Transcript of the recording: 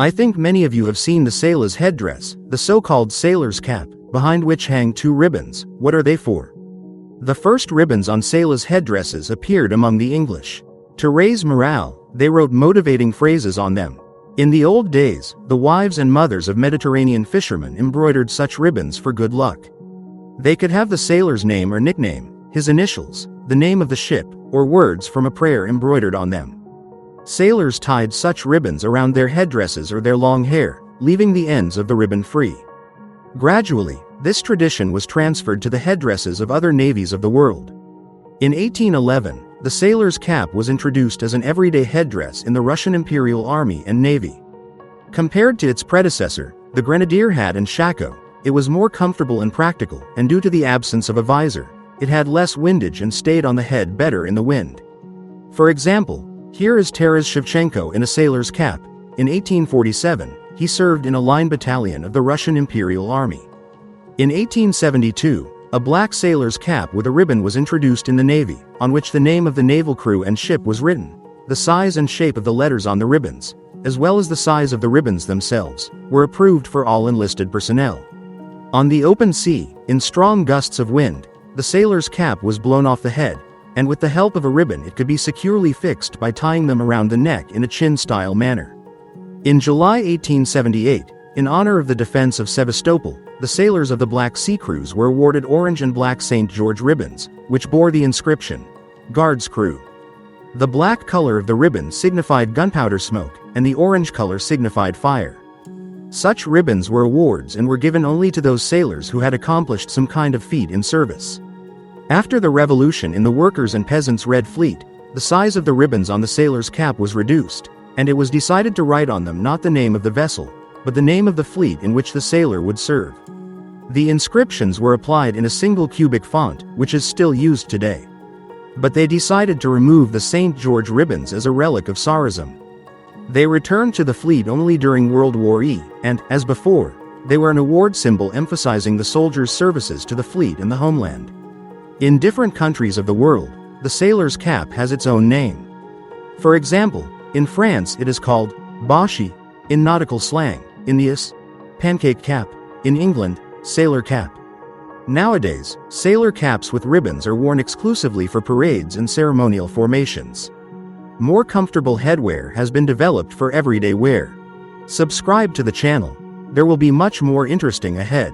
I think many of you have seen the sailor's headdress, the so-called sailor's cap, behind which hang two ribbons. What are they for? The first ribbons on sailors' headdresses appeared among the English. To raise morale, they wrote motivating phrases on them. In the old days, the wives and mothers of Mediterranean fishermen embroidered such ribbons for good luck. They could have the sailor's name or nickname, his initials, the name of the ship, or words from a prayer embroidered on them. Sailors tied such ribbons around their headdresses or their long hair, leaving the ends of the ribbon free. Gradually, this tradition was transferred to the headdresses of other navies of the world. In 1811, the sailor's cap was introduced as an everyday headdress in the Russian Imperial Army and Navy. Compared to its predecessor, the grenadier hat and shako, it was more comfortable and practical, and due to the absence of a visor, it had less windage and stayed on the head better in the wind. For example, here is Taras Shevchenko in a sailor's cap. In 1847, he served in a line battalion of the Russian Imperial Army. In 1872, a black sailor's cap with a ribbon was introduced in the Navy, on which the name of the naval crew and ship was written. The size and shape of the letters on the ribbons, as well as the size of the ribbons themselves, were approved for all enlisted personnel. On the open sea, in strong gusts of wind, the sailor's cap was blown off the head, and with the help of a ribbon it could be securely fixed by tying them around the neck in a chin-style manner. In July 1878, in honor of the defense of Sevastopol, the sailors of the Black Sea Cruise were awarded orange and black St. George ribbons, which bore the inscription, "Guards Crew." The black color of the ribbon signified gunpowder smoke, and the orange color signified fire. Such ribbons were awards and were given only to those sailors who had accomplished some kind of feat in service. After the revolution in the Workers' and Peasants' Red Fleet, the size of the ribbons on the sailor's cap was reduced, and it was decided to write on them not the name of the vessel, but the name of the fleet in which the sailor would serve. The inscriptions were applied in a single cubic font, which is still used today. But they decided to remove the St. George ribbons as a relic of Tsarism. They returned to the fleet only during World War I, and, as before, they were an award symbol emphasizing the soldiers' services to the fleet and the homeland. In different countries of the world, the sailor's cap has its own name. For example, in France it is called bashi, in nautical slang, in the US, pancake cap, in England, sailor cap. Nowadays, sailor caps with ribbons are worn exclusively for parades and ceremonial formations. More comfortable headwear has been developed for everyday wear. Subscribe to the channel. There will be much more interesting ahead.